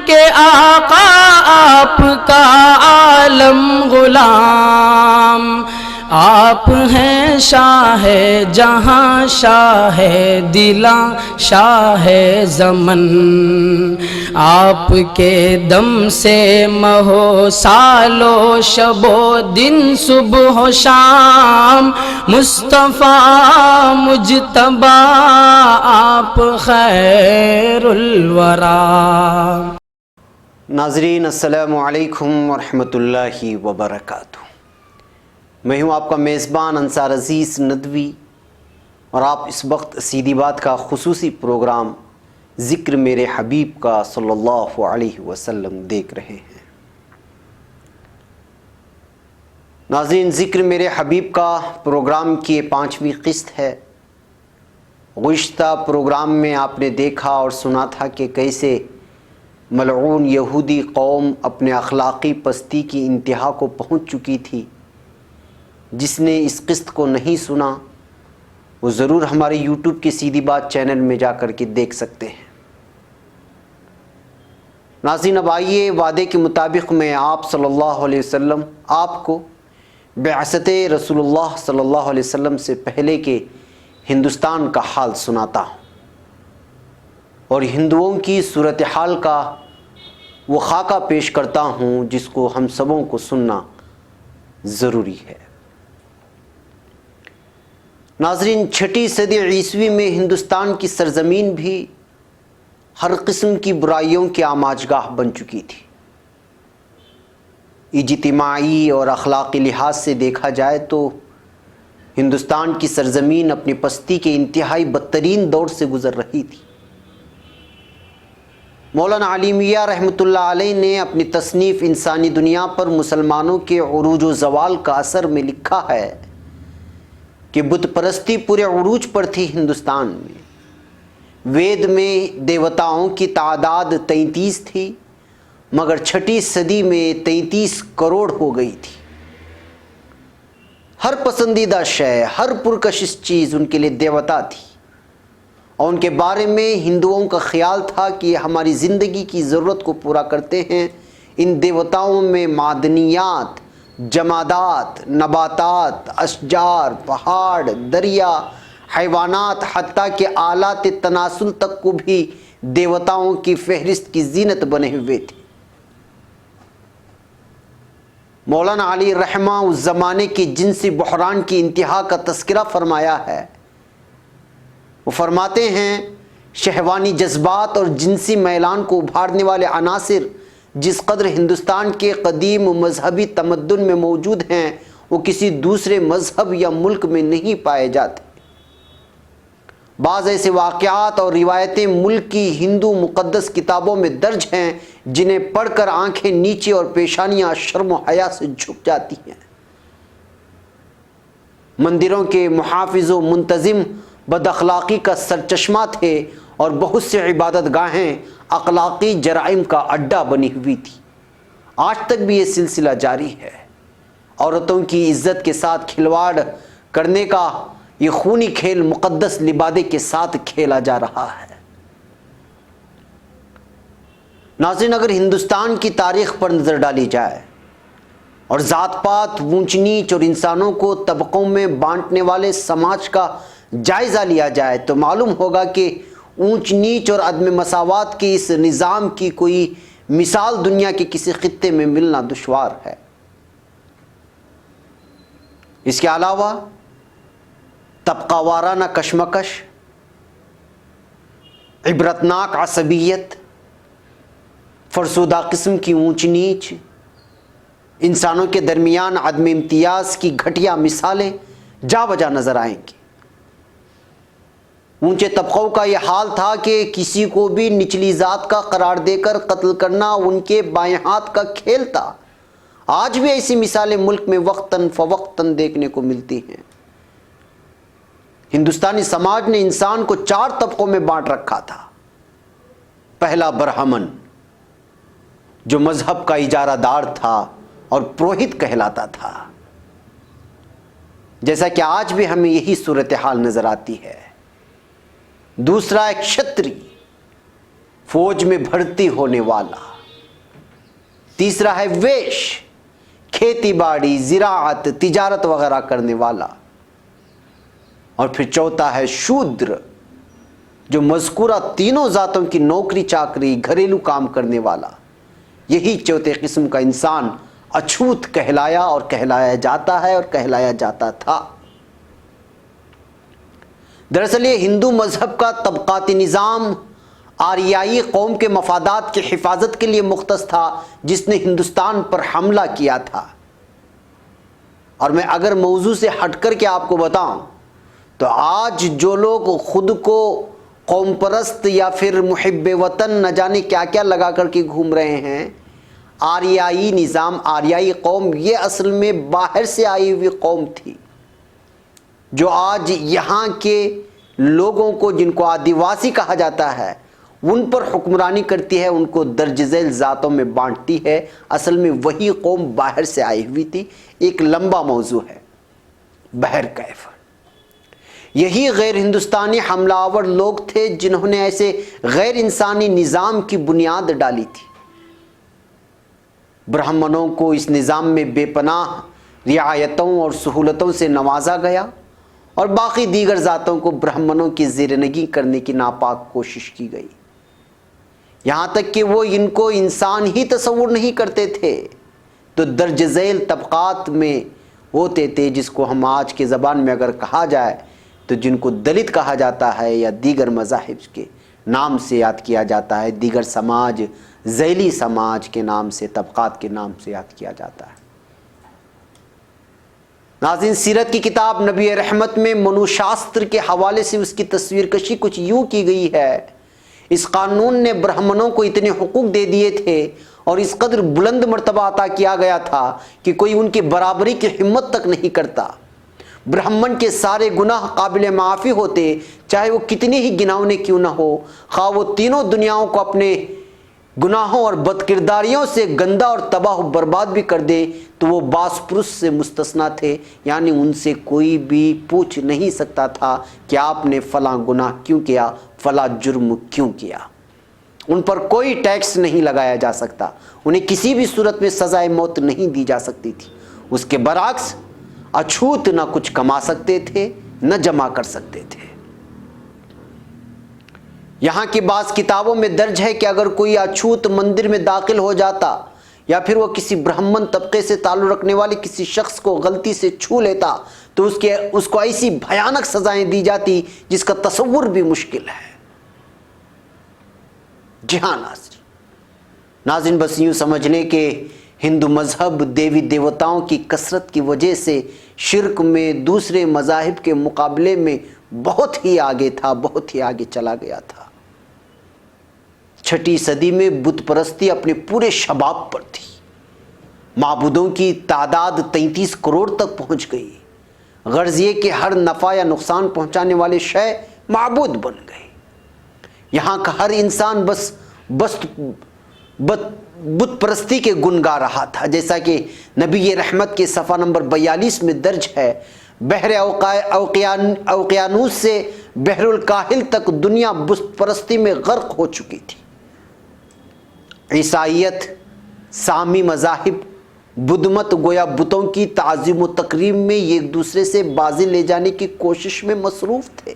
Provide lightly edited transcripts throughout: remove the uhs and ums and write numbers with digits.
کے آقا آپ کا عالم غلام، آپ ہیں شاہ جہاں شاہ دلاں شاہ زمن، آپ کے دم سے مہو سالو شب و دن صبح و شام، مصطفیٰ مجتبی آپ خیر الورا۔ ناظرین السلام علیکم ورحمۃ اللہ وبرکاتہ۔ میں ہوں آپ کا میزبان انصار عزیز ندوی، اور آپ اس وقت سیدھی بات کا خصوصی پروگرام ذکر میرے حبیب کا صلی اللہ علیہ وسلم دیکھ رہے ہیں۔ ناظرین، ذکر میرے حبیب کا پروگرام کی یہ 5ویں قسط ہے۔ گزشتہ پروگرام میں آپ نے دیکھا اور سنا تھا کہ کیسے ملعون یہودی قوم اپنے اخلاقی پستی کی انتہا کو پہنچ چکی تھی۔ جس نے اس قسط کو نہیں سنا وہ ضرور ہمارے یوٹیوب کی سیدھی بات چینل میں جا کر کے دیکھ سکتے ہیں۔ ناظرین، اب آئیے وعدے کے مطابق میں آپ صلی اللہ علیہ وسلم آپ کو بعثت رسول اللہ صلی اللہ علیہ وسلم سے پہلے کے ہندوستان کا حال سناتا ہوں، اور ہندوؤں کی صورتحال کا وہ خاکہ پیش کرتا ہوں جس کو ہم سبوں کو سننا ضروری ہے۔ ناظرین، 6 صدی عیسوی میں ہندوستان کی سرزمین بھی ہر قسم کی برائیوں کی آماجگاہ بن چکی تھی۔ اجتماعی اور اخلاقی لحاظ سے دیکھا جائے تو ہندوستان کی سرزمین اپنی پستی کے انتہائی بدترین دور سے گزر رہی تھی۔ مولانا علی میاں رحمۃ اللہ علیہ نے اپنی تصنیف انسانی دنیا پر مسلمانوں کے عروج و زوال کا اثر میں لکھا ہے کہ بت پرستی پورے عروج پر تھی ہندوستان میں۔ وید میں دیوتاؤں کی تعداد 33 تھی، مگر 6 صدی میں 33 کروڑ ہو گئی تھی۔ ہر پسندیدہ شے، ہر پرکشش چیز ان کے لیے دیوتا تھی، اور ان کے بارے میں ہندوؤں کا خیال تھا کہ یہ ہماری زندگی کی ضرورت کو پورا کرتے ہیں۔ ان دیوتاؤں میں معدنیات، جمادات، نباتات، اشجار، پہاڑ، دریا، حیوانات، حتیٰ کہ آلات تناسل تک کو بھی دیوتاؤں کی فہرست کی زینت بنے ہوئے تھے۔ مولانا علی رحمہ اس زمانے کے جنسی بحران کی انتہا کا تذکرہ فرمایا ہے۔ وہ فرماتے ہیں، شہوانی جذبات اور جنسی میلان کو ابھارنے والے عناصر جس قدر ہندوستان کے قدیم مذہبی تمدن میں موجود ہیں وہ کسی دوسرے مذہب یا ملک میں نہیں پائے جاتے۔ بعض ایسے واقعات اور روایتیں ملک کی ہندو مقدس کتابوں میں درج ہیں جنہیں پڑھ کر آنکھیں نیچے اور پیشانیاں شرم و حیا سے جھک جاتی ہیں۔ مندروں کے محافظ و منتظم بد اخلاقی کا سرچشمہ تھے، اور بہت سے عبادت گاہیں اخلاقی جرائم کا اڈا بنی ہوئی تھی۔ آج تک بھی یہ سلسلہ جاری ہے۔ عورتوں کی عزت کے ساتھ کھلواڑ کرنے کا یہ خونی کھیل مقدس لبادے کے ساتھ کھیلا جا رہا ہے۔ ناظرین، اگر ہندوستان کی تاریخ پر نظر ڈالی جائے اور ذات پات، اونچ نیچ اور انسانوں کو طبقوں میں بانٹنے والے سماج کا جائزہ لیا جائے تو معلوم ہوگا کہ اونچ نیچ اور عدم مساوات کے اس نظام کی کوئی مثال دنیا کے کسی خطے میں ملنا دشوار ہے۔ اس کے علاوہ طبقہ وارانہ کشمکش، عبرتناک عصبیت، فرسودہ قسم کی اونچ نیچ، انسانوں کے درمیان عدم امتیاز کی گھٹیا مثالیں جا بجا نظر آئیں گی۔ اونچے طبقوں کا یہ حال تھا کہ کسی کو بھی نچلی ذات کا قرار دے کر قتل کرنا ان کے بائیں ہاتھ کا کھیل تھا۔ آج بھی ایسی مثالیں ملک میں وقتاً فوقتاً دیکھنے کو ملتی ہیں۔ ہندوستانی سماج نے انسان کو 4 طبقوں میں بانٹ رکھا تھا۔ پہلا برہمن، جو مذہب کا اجارہ دار تھا اور پروہت کہلاتا تھا، جیسا کہ آج بھی ہمیں یہی صورتحال نظر آتی ہے۔ دوسرا ایک کھتری، فوج میں بھرتی ہونے والا، تیسرا ہے ویش، کھیتی باڑی، زراعت، تجارت وغیرہ کرنے والا، اور پھر چوتھا ہے شودر، جو مذکورہ تینوں ذاتوں کی نوکری چاکری، گھریلو کام کرنے والا۔ یہی چوتھے قسم کا انسان اچھوت کہلایا اور کہلایا جاتا ہے اور کہلایا جاتا تھا۔ دراصل یہ ہندو مذہب کا طبقاتی نظام آریائی قوم کے مفادات کی حفاظت کے لیے مختص تھا، جس نے ہندوستان پر حملہ کیا تھا۔ اور میں اگر موضوع سے ہٹ کر کے آپ کو بتاؤں تو آج جو لوگ خود کو قوم پرست یا پھر محب وطن نہ جانے کیا کیا لگا کر کے گھوم رہے ہیں، آریائی نظام، آریائی قوم، یہ اصل میں باہر سے آئی ہوئی قوم تھی، جو آج یہاں کے لوگوں کو، جن کو آدیواسی کہا جاتا ہے، ان پر حکمرانی کرتی ہے، ان کو درج ذیل ذاتوں میں بانٹتی ہے۔ اصل میں وہی قوم باہر سے آئی ہوئی تھی۔ ایک لمبا موضوع ہے بہر کیف۔ یہی غیر ہندوستانی حملہ آور لوگ تھے جنہوں نے ایسے غیر انسانی نظام کی بنیاد ڈالی تھی۔ برہمنوں کو اس نظام میں بے پناہ رعایتوں اور سہولتوں سے نوازا گیا، اور باقی دیگر ذاتوں کو برہمنوں کی زیرنگی کرنے کی ناپاک کوشش کی گئی، یہاں تک کہ وہ ان کو انسان ہی تصور نہیں کرتے تھے، تو درج ذیل طبقات میں ہوتے تھے، جس کو ہم آج کے زبان میں اگر کہا جائے تو جن کو دلت کہا جاتا ہے، یا دیگر مذاہب کے نام سے یاد کیا جاتا ہے، دیگر سماج، ذیلی سماج کے نام سے، طبقات کے نام سے یاد کیا جاتا ہے۔ ناظرین، سیرت کی کتاب نبی رحمت میں منوشاستر کے حوالے سے اس کی تصویر کشی کچھ یوں کی گئی ہے: اس قانون نے برہمنوں کو اتنے حقوق دے دیے تھے اور اس قدر بلند مرتبہ عطا کیا گیا تھا کہ کوئی ان کی برابری کی ہمت تک نہیں کرتا۔ برہمن کے سارے گناہ قابل معافی ہوتے، چاہے وہ کتنی ہی گناونے کیوں نہ ہو، خواہ وہ تینوں دنیاؤں کو اپنے گناہوں اور بدکرداریوں سے گندہ اور تباہ و برباد بھی کر دے تو وہ باس پرس سے مستثنا تھے، یعنی ان سے کوئی بھی پوچھ نہیں سکتا تھا کہ آپ نے فلاں گناہ کیوں کیا، فلاں جرم کیوں کیا۔ ان پر کوئی ٹیکس نہیں لگایا جا سکتا، انہیں کسی بھی صورت میں سزائے موت نہیں دی جا سکتی تھی۔ اس کے برعکس اچھوت نہ کچھ کما سکتے تھے نہ جمع کر سکتے تھے۔ یہاں کی بعض کتابوں میں درج ہے کہ اگر کوئی اچھوت مندر میں داخل ہو جاتا یا پھر وہ کسی برہمن طبقے سے تعلق رکھنے والے کسی شخص کو غلطی سے چھو لیتا تو اس کو ایسی بھیانک سزائیں دی جاتی جس کا تصور بھی مشکل ہے۔ جی ہاں ناظرین، بس یوں سمجھ لیں کہ ہندو مذہب دیوی دیوتاؤں کی کثرت کی وجہ سے شرک میں دوسرے مذاہب کے مقابلے میں بہت ہی آگے تھا، بہت ہی آگے چلا گیا تھا۔ 6 صدی میں بت پرستی اپنے پورے شباب پر تھی، معبودوں کی تعداد 33 کروڑ تک پہنچ گئی، غرض یہ کہ ہر نفع یا نقصان پہنچانے والے شے معبود بن گئے۔ یہاں کا ہر انسان بس بت پرستی کے گن گا رہا تھا، جیسا کہ نبی رحمت کے صفحہ نمبر 42 میں درج ہے: بحر اوقیانوس سے بحر الکاہل تک دنیا بت پرستی میں غرق ہو چکی تھی۔ عیسائیت، سامی مذاہب، بدھ مت گویا بتوں کی تعظیم و تکریم میں ایک دوسرے سے بازی لے جانے کی کوشش میں مصروف تھے۔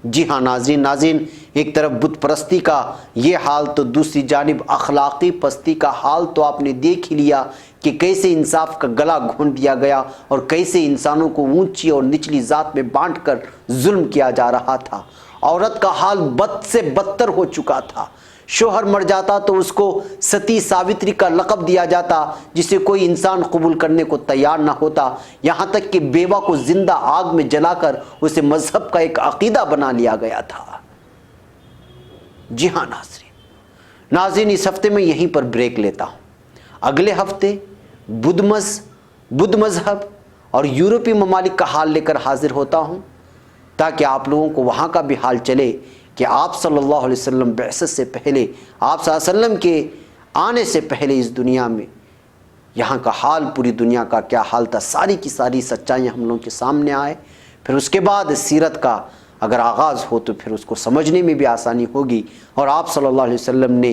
جی ہاں ناظرین، ایک طرف بت پرستی کا یہ حال تو دوسری جانب اخلاقی پستی کا حال تو آپ نے دیکھ ہی لیا کہ کیسے انصاف کا گلا گھونٹ دیا گیا اور کیسے انسانوں کو اونچی اور نچلی ذات میں بانٹ کر ظلم کیا جا رہا تھا۔ عورت کا حال بد سے بدتر ہو چکا تھا۔ شوہر مر جاتا تو اس کو ستی ساوتری کا لقب دیا جاتا، جسے کوئی انسان قبول کرنے کو تیار نہ ہوتا، یہاں تک کہ بیوہ کو زندہ آگ میں جلا کر اسے مذہب کا ایک عقیدہ بنا لیا گیا تھا۔ جی ہاں ناظرین، اس ہفتے میں یہیں پر بریک لیتا ہوں۔ اگلے ہفتے بدھ مذہب اور یورپی ممالک کا حال لے کر حاضر ہوتا ہوں، تاکہ آپ لوگوں کو وہاں کا بھی حال چلے کہ آپ صلی اللہ علیہ وسلم بعثت سے پہلے، آپ صلی اللہ علیہ وسلم کے آنے سے پہلے اس دنیا میں یہاں کا حال، پوری دنیا کا کیا حال تھا، ساری کی ساری سچائیاں ہم لوگوں کے سامنے آئے۔ پھر اس کے بعد سیرت کا اگر آغاز ہو تو پھر اس کو سمجھنے میں بھی آسانی ہوگی، اور آپ صلی اللہ علیہ وسلم نے